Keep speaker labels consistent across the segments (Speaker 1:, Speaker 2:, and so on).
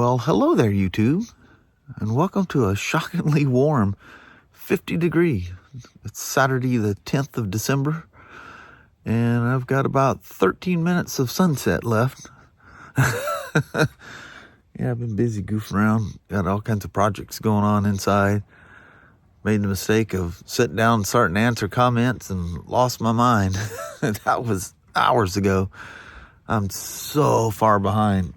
Speaker 1: Well, hello there, YouTube, and welcome to a shockingly warm 50 degree. It's Saturday, the 10th of December, and I've got about 13 minutes of sunset left. Yeah, I've been busy goofing around, got all kinds of projects going on inside. Made the mistake of sitting down and starting to answer comments and lost my mind. That was hours ago. I'm so far behind.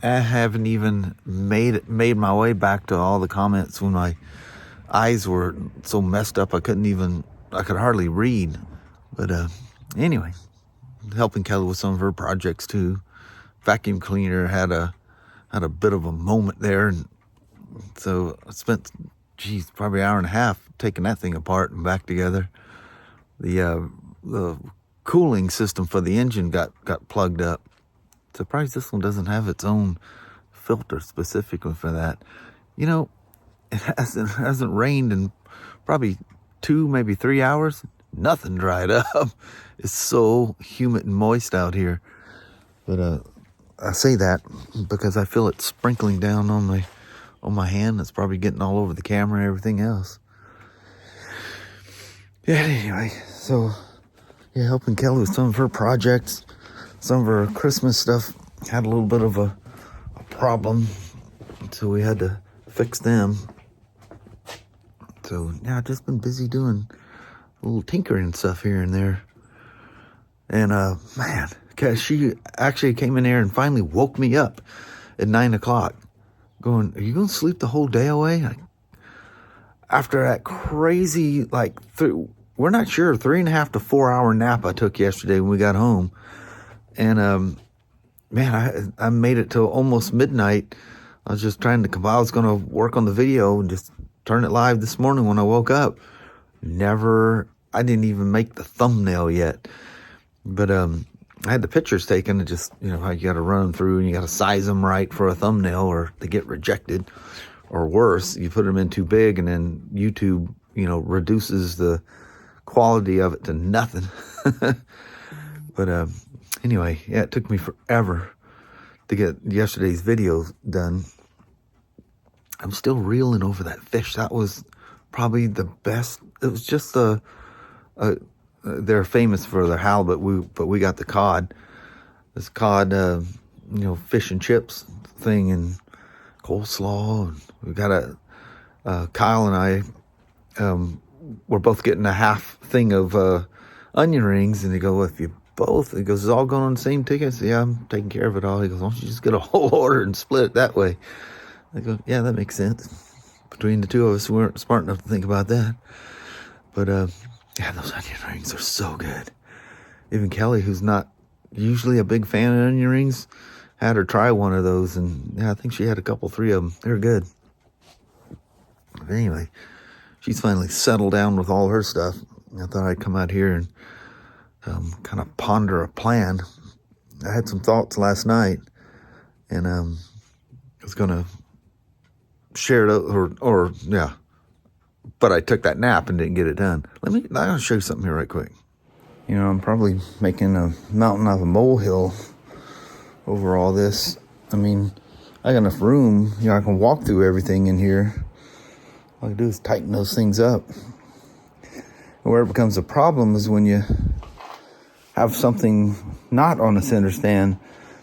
Speaker 1: I haven't even made my way back to all the comments when my eyes were so messed up I could hardly read. But anyway, helping Kelly with some of her projects too. Vacuum cleaner had a bit of a moment there, and so I spent probably an hour and a half taking that thing apart and back together. The cooling system for the engine got plugged up. Surprised this one doesn't have its own filter specifically for that. You know, it hasn't rained in probably 2, maybe 3 hours. Nothing dried up. It's so humid and moist out here. But I say that because I feel it sprinkling down on my hand. It's probably getting all over the camera and everything else. Yeah, anyway, so yeah, helping Kelly with some of her projects. Some of her Christmas stuff had a little bit of a problem, so we had to fix them. So yeah, I've just been busy doing a little tinkering and stuff here and there. And man, cause she actually came in there and finally woke me up at 9 o'clock, going, "Are you gonna sleep the whole day away?" After that crazy, we're not sure, 3.5 to 4 hour nap I took yesterday when we got home. And, man, I made it till almost midnight. I was just I was going to work on the video and just turn it live this morning when I woke up. I didn't even make the thumbnail yet. But, I had the pictures taken and just, how you got to run them through and you got to size them right for a thumbnail or they get rejected. Or worse, you put them in too big and then YouTube, reduces the quality of it to nothing. But, anyway, yeah, it took me forever to get yesterday's video done. I'm still reeling over that fish. That was probably the best. It was just they're famous for their halibut, but we got the cod. This cod, fish and chips thing and coleslaw. And we got Kyle and I, we're both getting a half thing of onion rings, and they go, "Well, if you both," he goes, "is all going on the same ticket?" I said, "Yeah, I'm taking care of it all." He goes, "Why don't you just get a whole order and split it that way?" I go, "Yeah, that makes sense." Between the two of us, we weren't smart enough to think about that. But yeah, those onion rings are so good. Even Kelly, who's not usually a big fan of onion rings, had her try one of those, and yeah, I think she had 3 of them. They're good. But anyway, she's finally settled down with all her stuff. I thought I'd come out here and kind of ponder a plan. I had some thoughts last night, and I was gonna share it, but I took that nap and didn't get it done. I'll show you something here right quick. I'm probably making a mountain out of a molehill over all this. I mean, I got enough room, I can walk through everything in here. All I do is tighten those things up. And where it becomes a problem is when you have something not on a center stand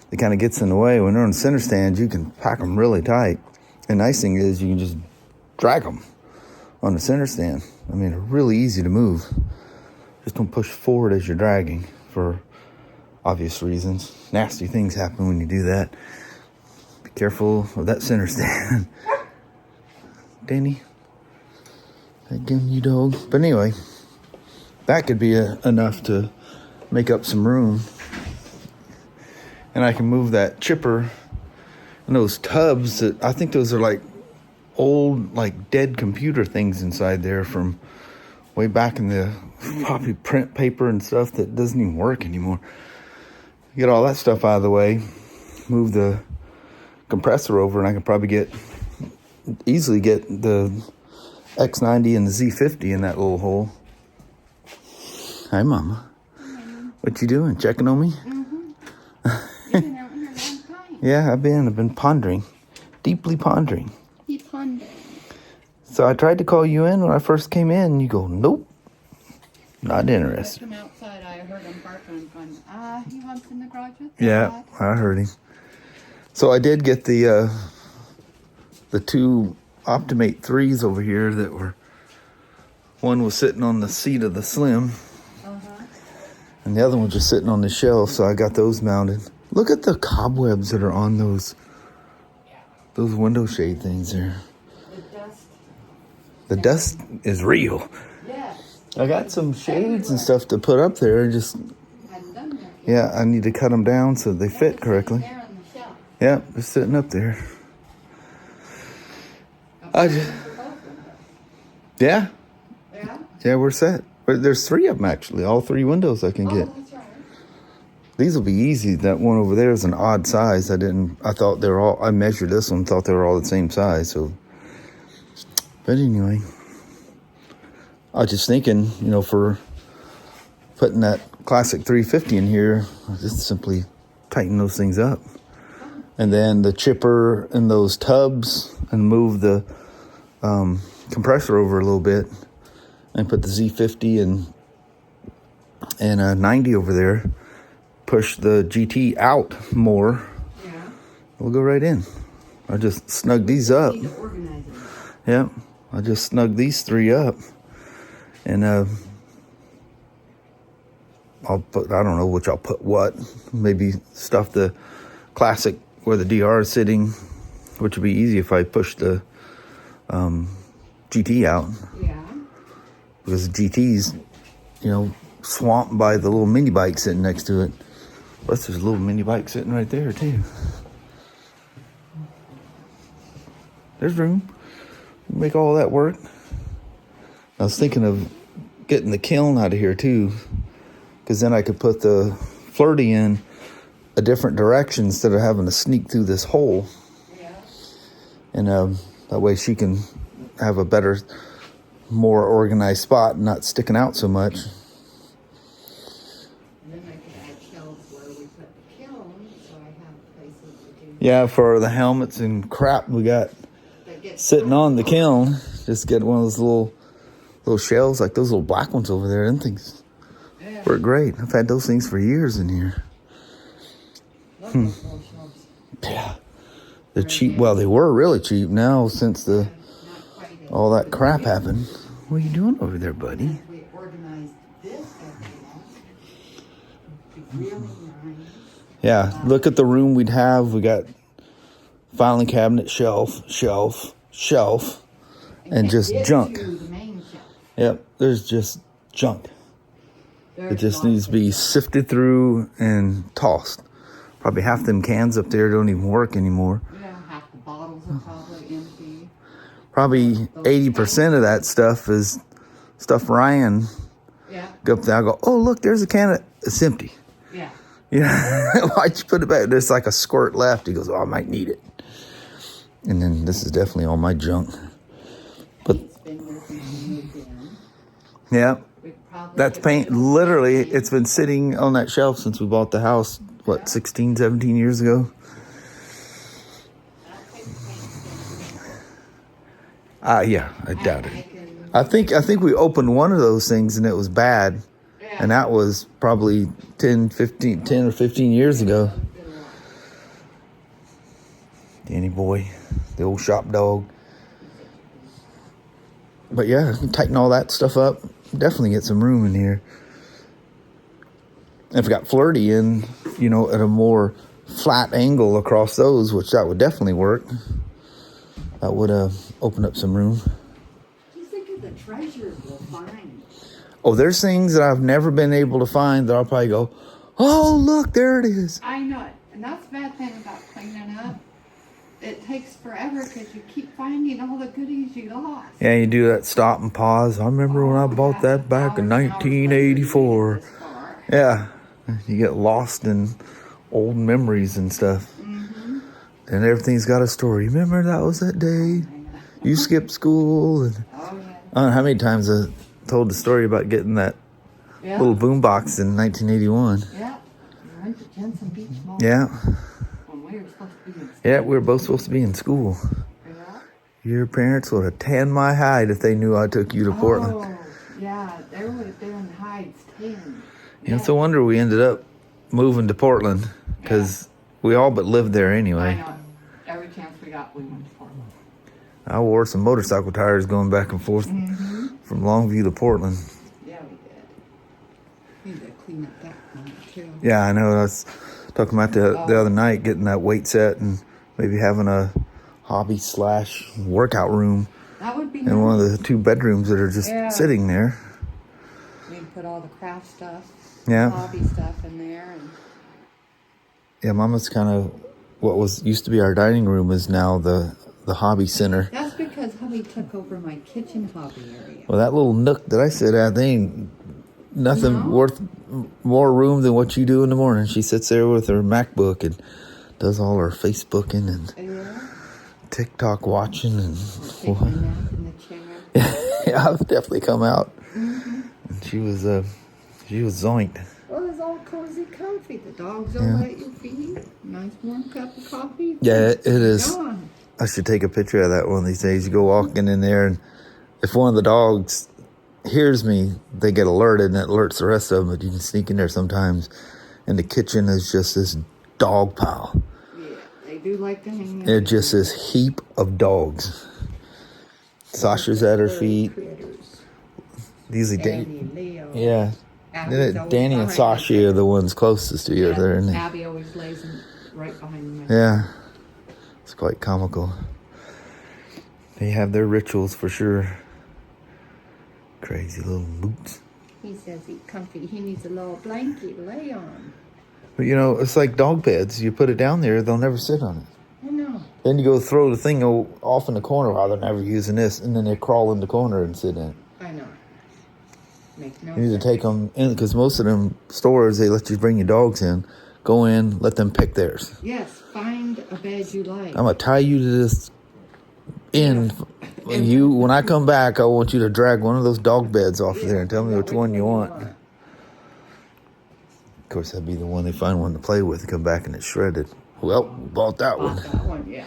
Speaker 1: that kind of gets in the way. When they're on a center stand, you can pack them really tight. The nice thing is you can just drag them on the center stand. I mean, they're really easy to move. Just don't push forward as you're dragging for obvious reasons. Nasty things happen when you do that. Be careful of that center stand. Danny, again, you dog. But anyway, that could be enough to make up some room. And I can move that chipper and those tubs that I think those are like old, dead computer things inside there from way back in the poppy print paper and stuff that doesn't even work anymore. Get all that stuff out of the way, move the compressor over, and I can probably easily get the X90 and the Z50 in that little hole. Hi, Mama. What you doing? Checking on me?
Speaker 2: Mm-hmm. You've been out here a long time.
Speaker 1: Yeah, I've been pondering. Deeply pondering.
Speaker 2: Deep pondering.
Speaker 1: So I tried to call you in when I first came in, and you go, nope, not interested.
Speaker 2: From outside, I heard him barking. He wants in the garage with
Speaker 1: Yeah, I heard him. So I did get the 2 Optimate 3s over here that were, one was sitting on the seat of the Slim, and the other one was just sitting on the shelf, so I got those mounted. Look at the cobwebs that are on those window shade things there. The dust is real.
Speaker 2: Yes.
Speaker 1: I got some shades and stuff to put up there. Yeah, I need to cut them down so they fit correctly. Yeah, they're sitting up there. Yeah, we're set. But there's 3 of them actually. All 3 windows I can get. These will be easy. That one over there is an odd size. I thought they were all. I measured this one, thought they were all the same size. So, but anyway, I was just thinking, for putting that classic 350 in here, I just simply tighten those things up, and then the chipper and those tubs, and move the compressor over a little bit, and put the Z50 and a 90 over there. Push the GT out more. Yeah. We'll go right in. I just snug these up. Yeah. I just snug these 3 up. And I'll put, I don't know which I'll put what. Maybe stuff the classic where the DR is sitting, which would be easy if I push the GT out. Yeah. Because the GT's, swamped by the little mini bike sitting next to it. Plus, there's a little mini bike sitting right there, too. There's room. Make all that work. I was thinking of getting the kiln out of here, too. Because then I could put the Flirty in a different direction instead of having to sneak through this hole. Yeah. And that way she can have a better, more organized spot and not sticking out so much. Yeah, for the helmets and crap we got sitting on the kiln, just get one of those little shelves, like those little black ones over there. Them things work great. I've had those things for years in here. Yeah, they're cheap. Well, they were really cheap now since all that crap happened. What are you doing over there, buddy? Yeah, look at the room we'd have. We got filing cabinet, shelf, and just junk. Yep, there's just junk. It just needs to be sifted through and tossed. Probably half them cans up there don't even work anymore.
Speaker 2: Yeah, half the bottles are probably empty.
Speaker 1: Probably 80% of that stuff is stuff Ryan go up there. I go, oh, look, there's a can. It's empty. Yeah. Yeah, why'd you put it back? There's like a squirt left. He goes, oh, I might need it. And then this is definitely all my junk. But yeah, that's paint. Literally, it's been sitting on that shelf since we bought the house, 16, 17 years ago? Yeah, I doubt it. I think we opened one of those things and it was bad. And that was probably 10 or 15 years ago. Danny boy, the old shop dog. But yeah, tighten all that stuff up. Definitely get some room in here. If we got Flirty in, at a more flat angle across those, which that would definitely work. That would open up some room.
Speaker 2: Just think of the treasures we'll find.
Speaker 1: Oh, there's things that I've never been able to find that I'll probably go, oh, look, there it is.
Speaker 2: I know it. And that's the bad thing about cleaning up. It takes forever because you keep finding all the goodies you lost.
Speaker 1: Yeah, you do that stop and pause. I remember when I bought that back in 1984. Yeah, you get lost in old memories and stuff. Mm-hmm. And everything's got a story. Remember that was that day you skipped school? And I don't know how many times I told the story about getting that little boom box in 1981.
Speaker 2: Yeah. We went to Jensen Beach Mall.
Speaker 1: Yeah.
Speaker 2: and we were supposed to be in school.
Speaker 1: Yeah, we were both supposed to be in school.
Speaker 2: Yeah.
Speaker 1: Your parents would have tanned my hide if they knew I took you to Portland.
Speaker 2: Oh, yeah, they would have been hides 10.
Speaker 1: Yeah, it's a wonder we ended up moving to Portland, because we all but lived there
Speaker 2: I
Speaker 1: anyway.
Speaker 2: know. Every chance we got, we went to Portland.
Speaker 1: I wore some motorcycle tires going back and forth from Longview to Portland.
Speaker 2: Yeah, we did. We need to clean up that one, too.
Speaker 1: Yeah, I know. I was talking about the other night, getting that weight set and maybe having a hobby/workout room
Speaker 2: That would be
Speaker 1: in
Speaker 2: nice.
Speaker 1: one of the 2 bedrooms that are just sitting there.
Speaker 2: We can put all the craft stuff,
Speaker 1: Yeah.
Speaker 2: hobby stuff in there. And
Speaker 1: Yeah, Mama's kind of what used to be our dining room is now the hobby center.
Speaker 2: that's because hubby took over my kitchen hobby area.
Speaker 1: Well, that little nook that I sit at, they ain't nothing worth more room than what you do in the morning. She sits there with her MacBook and does all her Facebooking and TikTok watching and
Speaker 2: Take a nap in the chair.
Speaker 1: yeah, I've definitely come out. And she was zoinked.
Speaker 2: Well, it's all cozy, comfy. The dog's over at your feet. Nice warm cup of coffee.
Speaker 1: Yeah, it is.
Speaker 2: Go on.
Speaker 1: I should take a picture of that one of these days. You go walking in there, and if one of the dogs hears me, they get alerted, and it alerts the rest of them. But you can sneak in there sometimes, and the kitchen is just this dog pile.
Speaker 2: Yeah, they do like to hang out.
Speaker 1: It's just this heap of dogs. Sasha's at her feet. Usually,
Speaker 2: Danny, Leo.
Speaker 1: yeah.
Speaker 2: Abby's always
Speaker 1: Danny and
Speaker 2: behind
Speaker 1: Sasha are the ones closest to you.
Speaker 2: Yeah,
Speaker 1: There, and
Speaker 2: Abby always lays right behind me.
Speaker 1: yeah, it's quite comical. They have their rituals for sure. Crazy little boots.
Speaker 2: He says he's comfy. He needs a little blanket to lay on.
Speaker 1: But you know, it's like dog beds. You put it down there, they'll never sit on it.
Speaker 2: I know.
Speaker 1: Then you go throw the thing off in the corner. Oh, they're never using this, and then they crawl in the corner and sit in it.
Speaker 2: I know. Make no
Speaker 1: You need
Speaker 2: sense.
Speaker 1: to take them in, because most of them stores, they let you bring your dogs in. Go in, let them pick theirs.
Speaker 2: Yes, find a bed you like.
Speaker 1: I'm going to tie you to this inn. When I come back, I want you to drag one of those dog beds off of there and tell me which one you want. Of course, that'd be the one they find one to play with and come back and it's shredded. Well, bought that one.
Speaker 2: That one, yeah.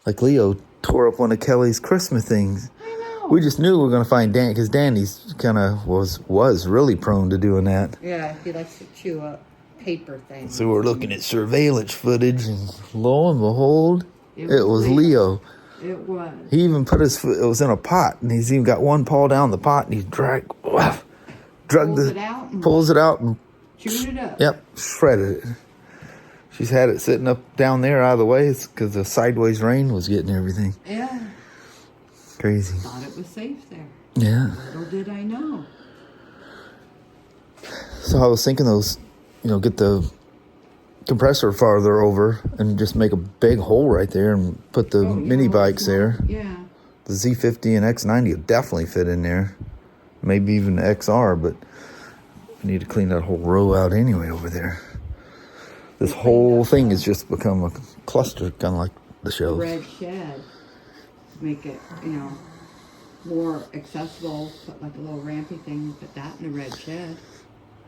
Speaker 1: Like Leo tore up one of Kelly's Christmas things.
Speaker 2: I know.
Speaker 1: We just knew we were going to find Danny, because Danny's kind of was really prone to doing that.
Speaker 2: Yeah, he likes to chew up paper things.
Speaker 1: So we're looking at surveillance footage, and lo and behold, it was Leo.
Speaker 2: It was.
Speaker 1: He even put his foot, it was in a pot, and he's even got one paw down the pot, and he pulls it out and
Speaker 2: chewed it up.
Speaker 1: Yep, shredded it. She's had it sitting up down there out of the way because the sideways rain was getting everything.
Speaker 2: Yeah.
Speaker 1: Crazy.
Speaker 2: Thought it was safe there.
Speaker 1: Yeah.
Speaker 2: Little did I know.
Speaker 1: So I was thinking get the compressor farther over and just make a big hole right there and put the mini bikes there.
Speaker 2: Yeah.
Speaker 1: The Z50 and X90 will definitely fit in there. Maybe even the XR, but we need to clean that whole row out anyway over there. This whole thing has just become a cluster, kind of like the shelves.
Speaker 2: Red shed. Make it, more accessible. Put like a little rampy thing. Put that in the red shed.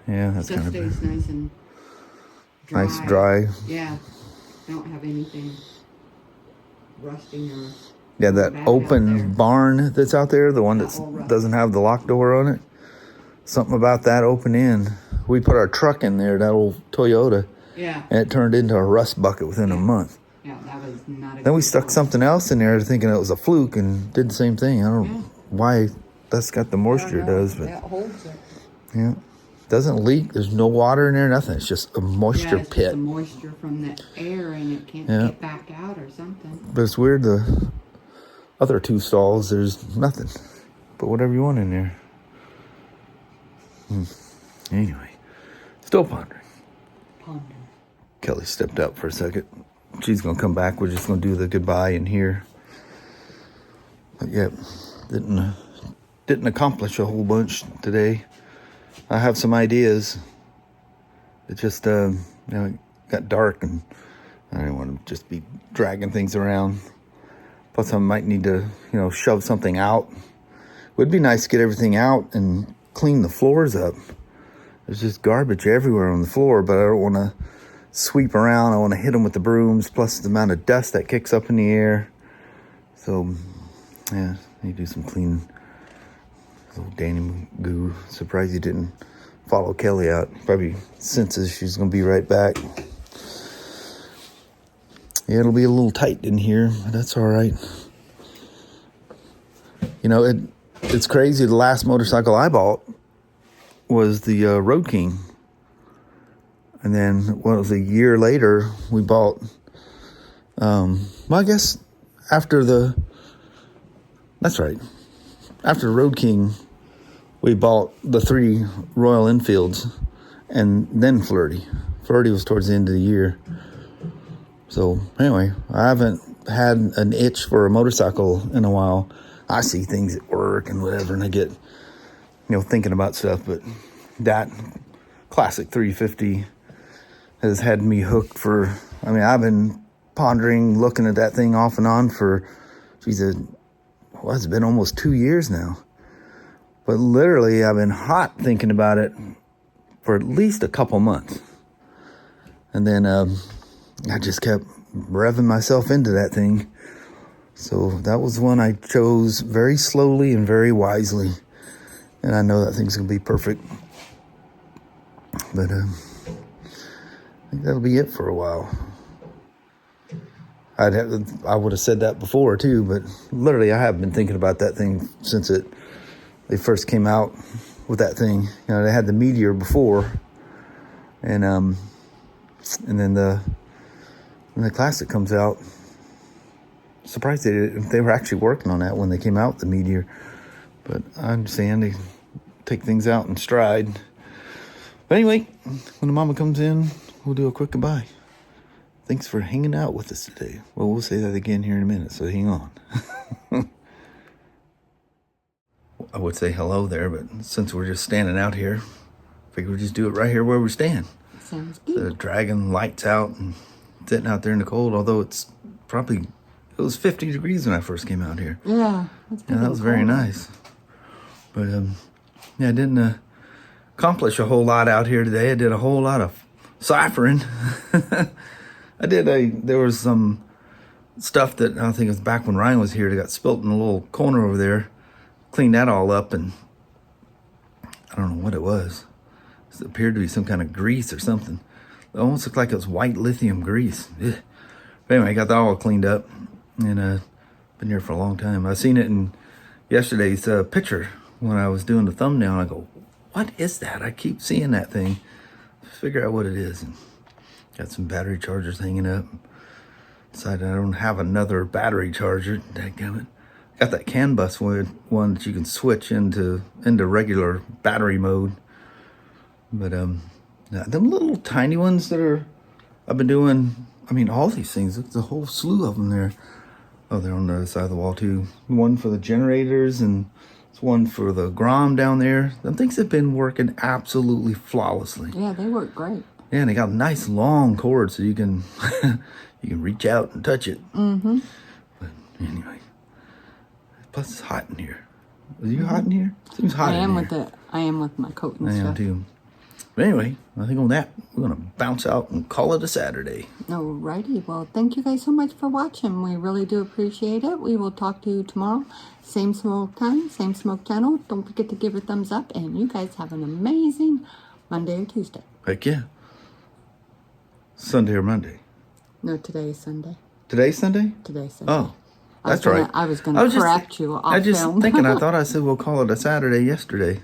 Speaker 1: Yeah, that's
Speaker 2: Stuff
Speaker 1: kind of
Speaker 2: stays nice and dry.
Speaker 1: nice, dry.
Speaker 2: Yeah. Don't have anything rusting or...
Speaker 1: Yeah, that open barn that's out there, the one that doesn't have the lock door on it. Something about that open end. We put our truck in there, that old Toyota.
Speaker 2: Yeah.
Speaker 1: And it turned into a rust bucket within a month.
Speaker 2: Yeah, that was not a
Speaker 1: Then we
Speaker 2: good
Speaker 1: stuck
Speaker 2: one.
Speaker 1: something else in there thinking it was a fluke and did the same thing. I don't know why that's got the moisture it does, but
Speaker 2: that holds it.
Speaker 1: yeah. Doesn't leak. There's no water in there, nothing. It's just a moisture
Speaker 2: It's
Speaker 1: pit.
Speaker 2: just the moisture from the air and it can't get back out or something.
Speaker 1: But it's weird, the other 2 stalls, there's nothing. Put whatever you want in there. Anyway, still pondering. Kelly stepped out for a second. She's going to come back. We're just going to do the goodbye in here. But yeah, didn't accomplish a whole bunch today. I have some ideas. It just, it got dark and I didn't want to just be dragging things around. Plus I might need to, shove something out. It would be nice to get everything out and clean the floors up. There's just garbage everywhere on the floor, but I don't want to sweep around. I want to hit them with the brooms, plus the amount of dust that kicks up in the air. So, yeah, need to do some cleaning. Little Danny Goo. Surprised he didn't follow Kelly out. Probably senses she's going to be right back. Yeah, it'll be a little tight in here, but that's all right. You know, it's crazy. The last motorcycle I bought was the Road King. And then, what was a year later, we bought, well, I guess after the Road King, we bought the 3 Royal Enfields and then Flirty. Flirty was towards the end of the year. So, anyway, I haven't had an itch for a motorcycle in a while. I see things at work and whatever, and I get, thinking about stuff. But that classic 350 has had me hooked for, I've been pondering, looking at that thing off and on for, it's been almost 2 years now. But literally, I've been hot thinking about it for at least a couple months. And then I just kept revving myself into that thing. So that was one I chose very slowly and very wisely. And I know that thing's going to be perfect. But I think that'll be it for a while. I would have said that before too, but literally I have been thinking about that thing since they first came out with that thing. They had the Meteor before, and then when the Classic comes out, surprised they were actually working on that when they came out with the Meteor. But I understand they take things out in stride. But anyway, when the mama comes in, we'll do a quick goodbye. Thanks for hanging out with us today. Well, we'll say that again here in a minute, so hang on. I would say hello there, but since we're just standing out here, I figured we'd just do it right here where we stand.
Speaker 2: Sounds good.
Speaker 1: The dragging lights out and sitting out there in the cold, although it was 50 degrees when I first came out here.
Speaker 2: Yeah,
Speaker 1: that was very nice. But, I didn't accomplish a whole lot out here today. I did a whole lot of ciphering. There was some stuff that I think it was back when Ryan was here that got spilt in a little corner over there. Cleaned that all up, and I don't know what it was. It appeared to be some kind of grease or something. It almost looked like it was white lithium grease. Ugh. But anyway, I got that all cleaned up, and been here for a long time. I seen it in yesterday's picture when I was doing the thumbnail. I go, what is that? I keep seeing that thing. Figure out what it is. And got some battery chargers hanging up. Decided I don't have another battery charger. Dadgummit. Got that CAN bus one that you can switch into regular battery mode. But them little tiny ones that I've been doing. All these things. There's a whole slew of them there. Oh, they're on the other side of the wall too. One for the generators and one for the Grom down there. Them things have been working absolutely flawlessly.
Speaker 2: Yeah, they work great.
Speaker 1: Yeah, and they got a nice long cord so you can reach out and touch it. Mm-hmm. But anyway, plus it's hot in here. Are you hot in here? Seems hot.
Speaker 2: I am with my coat and stuff.
Speaker 1: I am too. But anyway, I think on that we're gonna bounce out and call it a Saturday.
Speaker 2: Alrighty, well, thank you guys so much for watching. We really do appreciate it. We will talk to you tomorrow. Same smoke time, same smoke channel. Don't forget to give it a thumbs up, and you guys have an amazing Monday or Tuesday.
Speaker 1: Heck yeah. Sunday or Monday?
Speaker 2: No, today is Sunday.
Speaker 1: Today's Sunday?
Speaker 2: Today's Sunday.
Speaker 1: Oh, that's right.
Speaker 2: I was going to correct you off film.
Speaker 1: I was just thinking, I thought I said we'll call it a Saturday yesterday.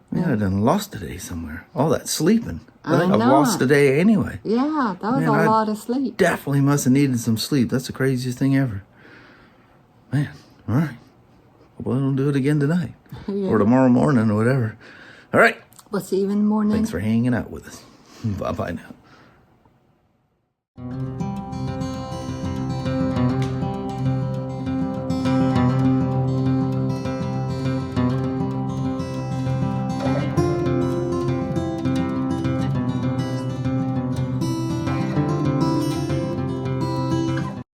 Speaker 1: Man, I done lost a day somewhere. All that sleeping. I think I've lost a day anyway.
Speaker 2: Yeah, that was a lot of sleep.
Speaker 1: Definitely must have needed some sleep. That's the craziest thing ever. Man, all right. Well, we'll do it again tonight. Yeah. Or tomorrow morning or whatever. All right.
Speaker 2: We'll see you in the morning.
Speaker 1: Thanks for hanging out with us. Bye-bye now.